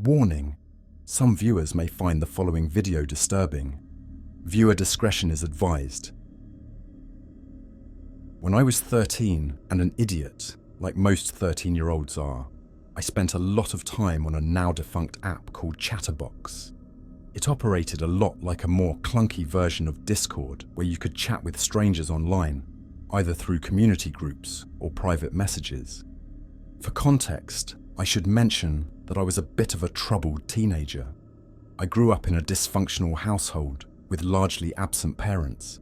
Warning: some viewers may find the following video disturbing. Viewer discretion is advised. When I was 13 and an idiot, like most 13-year-olds are, I spent a lot of time on a now-defunct app called Chatterbox. It operated a lot like a more clunky version of Discord, where you could chat with strangers online, either through community groups or private messages. For context, I should mention that I was a bit of a troubled teenager. I grew up in a dysfunctional household with largely absent parents,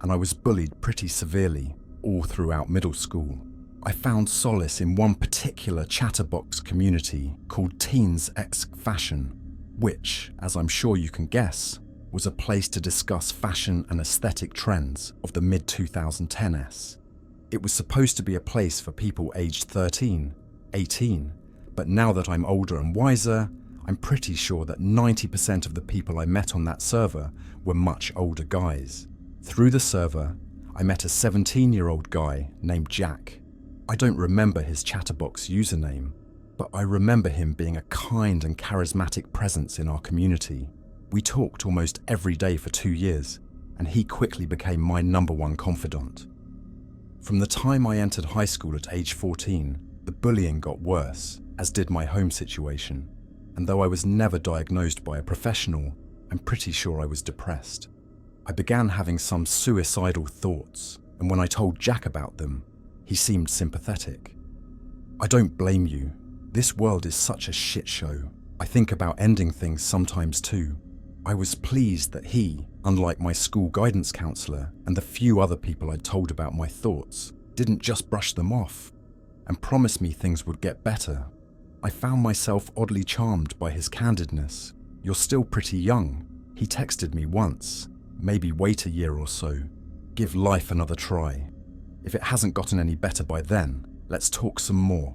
and I was bullied pretty severely all throughout middle school. I found solace in one particular Chatterbox community called Teens X Fashion, which, as I'm sure you can guess, was a place to discuss fashion and aesthetic trends of the mid-2010s. It was supposed to be a place for people aged 13, 18, but now that I'm older and wiser, I'm pretty sure that 90% of the people I met on that server were much older guys. Through the server, I met a 17-year-old guy named Jack. I don't remember his Chatterbox username, but I remember him being a kind and charismatic presence in our community. We talked almost every day for 2 years, and he quickly became my #1 confidant. From the time I entered high school at age 14, the bullying got worse, as did my home situation, and though I was never diagnosed by a professional, I'm pretty sure I was depressed. I began having some suicidal thoughts, and when I told Jack about them, he seemed sympathetic. I don't blame you. This world is such a shit show. I think about ending things sometimes too. I was pleased that he, unlike my school guidance counselor and the few other people I'd told about my thoughts, didn't just brush them off and promise me things would get better. I found myself oddly charmed by his candidness. "You're still pretty young," he texted me once. "Maybe wait a year or so. Give life another try. If it hasn't gotten any better by then, let's talk some more."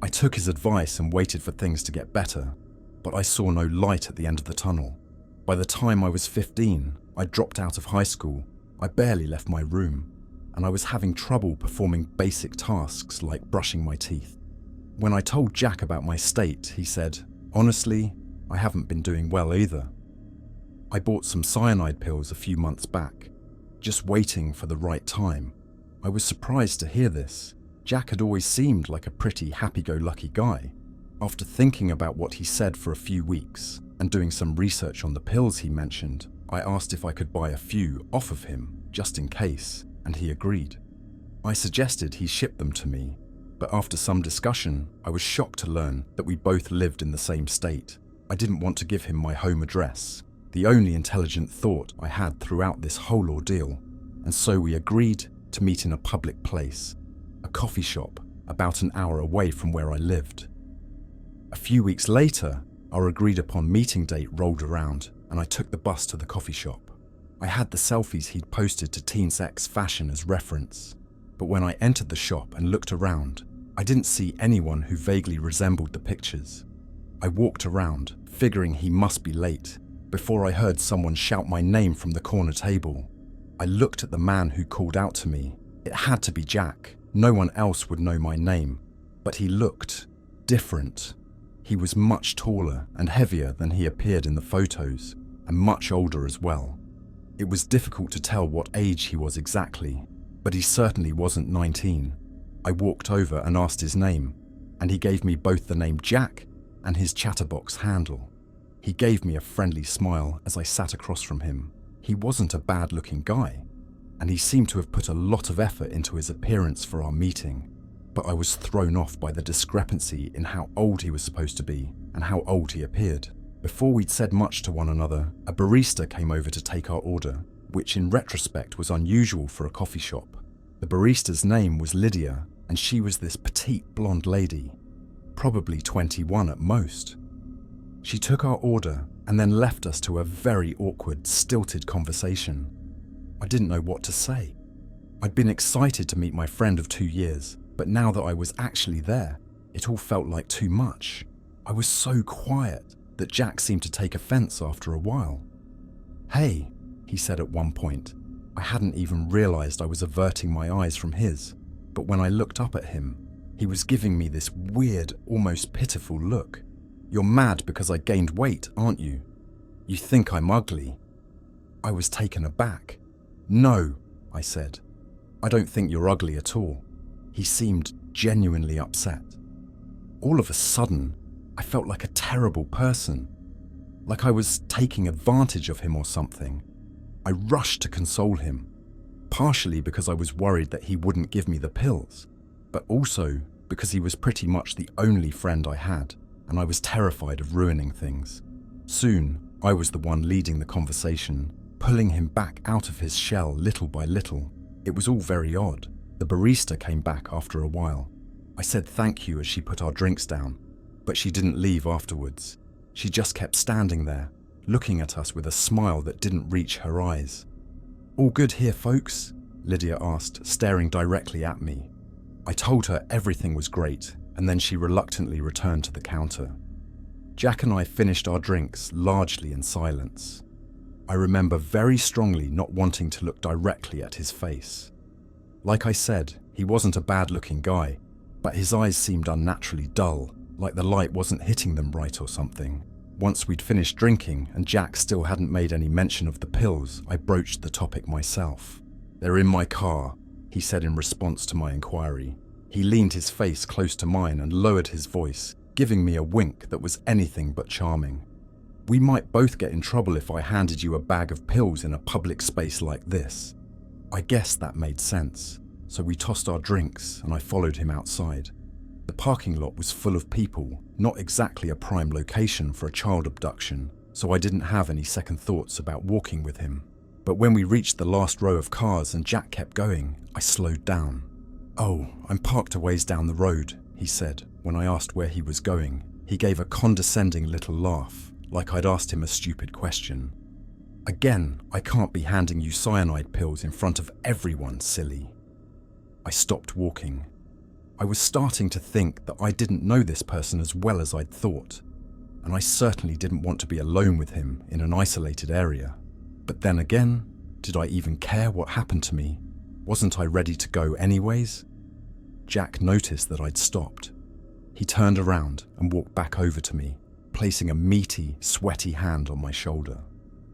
I took his advice and waited for things to get better, but I saw no light at the end of the tunnel. By the time I was 15, I dropped out of high school. I barely left my room, and I was having trouble performing basic tasks like brushing my teeth. When I told Jack about my state, he said, "Honestly, I haven't been doing well either. I bought some cyanide pills a few months back, just waiting for the right time." I was surprised to hear this. Jack had always seemed like a pretty happy-go-lucky guy. After thinking about what he said for a few weeks and doing some research on the pills he mentioned, I asked if I could buy a few off of him, just in case, and he agreed. I suggested he ship them to me, but after some discussion, I was shocked to learn that we both lived in the same state. I didn't want to give him my home address, the only intelligent thought I had throughout this whole ordeal, and so we agreed to meet in a public place, a coffee shop about an hour away from where I lived. A few weeks later, our agreed-upon meeting date rolled around, and I took the bus to the coffee shop. I had the selfies he'd posted to Teens X Fashion as reference, but when I entered the shop and looked around, I didn't see anyone who vaguely resembled the pictures. I walked around, figuring he must be late, before I heard someone shout my name from the corner table. I looked at the man who called out to me. It had to be Jack. No one else would know my name, but he looked different. He was much taller and heavier than he appeared in the photos, and much older as well. It was difficult to tell what age he was exactly, but he certainly wasn't 19. I walked over and asked his name, and he gave me both the name Jack and his Chatterbox handle. He gave me a friendly smile as I sat across from him. He wasn't a bad-looking guy, and he seemed to have put a lot of effort into his appearance for our meeting, but I was thrown off by the discrepancy in how old he was supposed to be and how old he appeared. Before we'd said much to one another, a barista came over to take our order, which in retrospect was unusual for a coffee shop. The barista's name was Lydia, and she was this petite blonde lady, probably 21 at most. She took our order and then left us to a very awkward, stilted conversation. I didn't know what to say. I'd been excited to meet my friend of 2 years, but now that I was actually there, it all felt like too much. I was so quiet that Jack seemed to take offense after a while. "Hey," he said at one point. I hadn't even realized I was averting my eyes from his, but when I looked up at him, he was giving me this weird, almost pitiful look. You're mad because I gained weight, aren't you? You think I'm ugly." I was taken aback. "No," I said. "I don't think you're ugly at all." He seemed genuinely upset. All of a sudden, I felt like a terrible person, like I was taking advantage of him or something. I rushed to console him, partially because I was worried that he wouldn't give me the pills, but also because he was pretty much the only friend I had, and I was terrified of ruining things. Soon, I was the one leading the conversation, pulling him back out of his shell little by little. It was all very odd. The barista came back after a while. I said thank you as she put our drinks down, but she didn't leave afterwards. She just kept standing there, looking at us with a smile that didn't reach her eyes. "All good here, folks?" Lydia asked, staring directly at me. I told her everything was great, and then she reluctantly returned to the counter. Jack and I finished our drinks largely in silence. I remember very strongly not wanting to look directly at his face. Like I said, he wasn't a bad-looking guy, but his eyes seemed unnaturally dull, like the light wasn't hitting them right or something. Once we'd finished drinking and Jack still hadn't made any mention of the pills, I broached the topic myself. "They're in my car," he said in response to my inquiry. He leaned his face close to mine and lowered his voice, giving me a wink that was anything but charming. "We might both get in trouble if I handed you a bag of pills in a public space like this." I guess that made sense, so we tossed our drinks and I followed him outside. The parking lot was full of people, not exactly a prime location for a child abduction, so I didn't have any second thoughts about walking with him. But when we reached the last row of cars and Jack kept going, I slowed down. "Oh, I'm parked a ways down the road," he said. When I asked where he was going, he gave a condescending little laugh, like I'd asked him a stupid question. "Again, I can't be handing you cyanide pills in front of everyone, silly." I stopped walking. I was starting to think that I didn't know this person as well as I'd thought, and I certainly didn't want to be alone with him in an isolated area. But then again, did I even care what happened to me? Wasn't I ready to go anyways? Jack noticed that I'd stopped. He turned around and walked back over to me, placing a meaty, sweaty hand on my shoulder.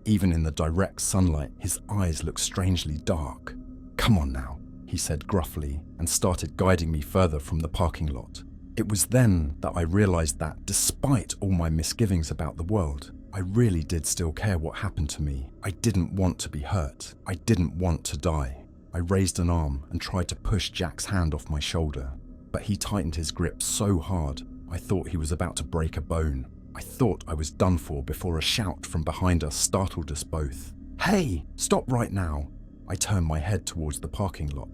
Even in the direct sunlight, his eyes looked strangely dark. "Come on now," he said gruffly, and started guiding me further from the parking lot. It was then that I realized that, despite all my misgivings about the world, I really did still care what happened to me. I didn't want to be hurt. I didn't want to die. I raised an arm and tried to push Jack's hand off my shoulder, but he tightened his grip so hard, I thought he was about to break a bone. I thought I was done for before a shout from behind us startled us both. "Hey, stop right now!" I turned my head towards the parking lot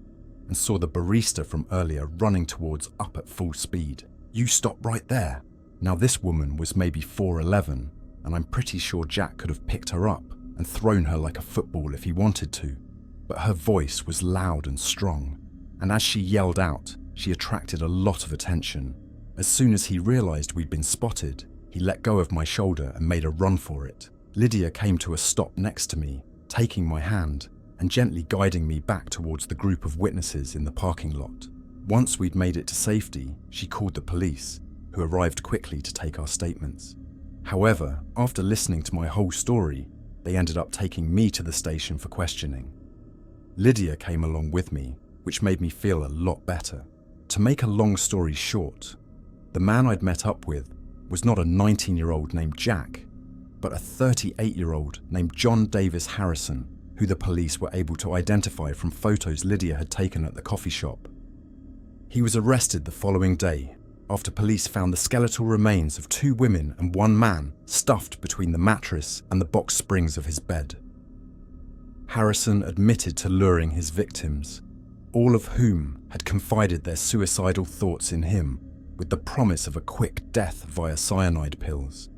and saw the barista from earlier running towards up at full speed. "You stop right there." Now this woman was maybe 4'11", and I'm pretty sure Jack could have picked her up and thrown her like a football if he wanted to. But her voice was loud and strong, and as she yelled out, she attracted a lot of attention. As soon as he realized we'd been spotted, he let go of my shoulder and made a run for it. Lydia came to a stop next to me, taking my hand and gently guiding me back towards the group of witnesses in the parking lot. Once we'd made it to safety, she called the police, who arrived quickly to take our statements. However, after listening to my whole story, they ended up taking me to the station for questioning. Lydia came along with me, which made me feel a lot better. To make a long story short, the man I'd met up with was not a 19-year-old named Jack, but a 38-year-old named John Davis Harrison, who the police were able to identify from photos Lydia had taken at the coffee shop. He was arrested the following day after police found the skeletal remains of 2 women and 1 man stuffed between the mattress and the box springs of his bed. Harrison admitted to luring his victims, all of whom had confided their suicidal thoughts in him with the promise of a quick death via cyanide pills.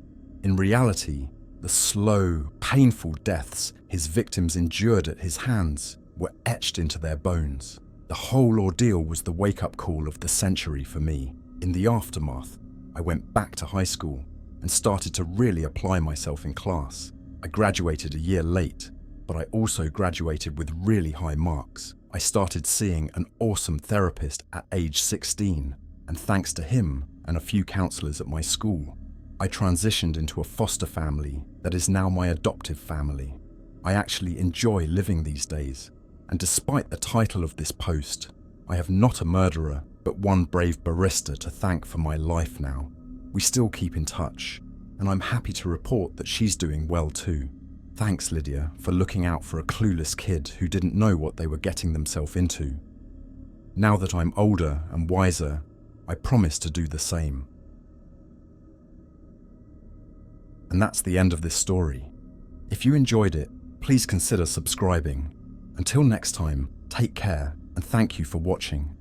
In reality, the slow, painful deaths his victims endured at his hands were etched into their bones. The whole ordeal was the wake-up call of the century for me. In the aftermath, I went back to high school and started to really apply myself in class. I graduated a year late, but I also graduated with really high marks. I started seeing an awesome therapist at age 16, and thanks to him and a few counselors at my school, I transitioned into a foster family that is now my adoptive family. I actually enjoy living these days, and despite the title of this post, I have not a murderer, but one brave barista to thank for my life now. We still keep in touch, and I'm happy to report that she's doing well too. Thanks, Lydia, for looking out for a clueless kid who didn't know what they were getting themselves into. Now that I'm older and wiser, I promise to do the same. And that's the end of this story. If you enjoyed it, please consider subscribing. Until next time, take care and thank you for watching.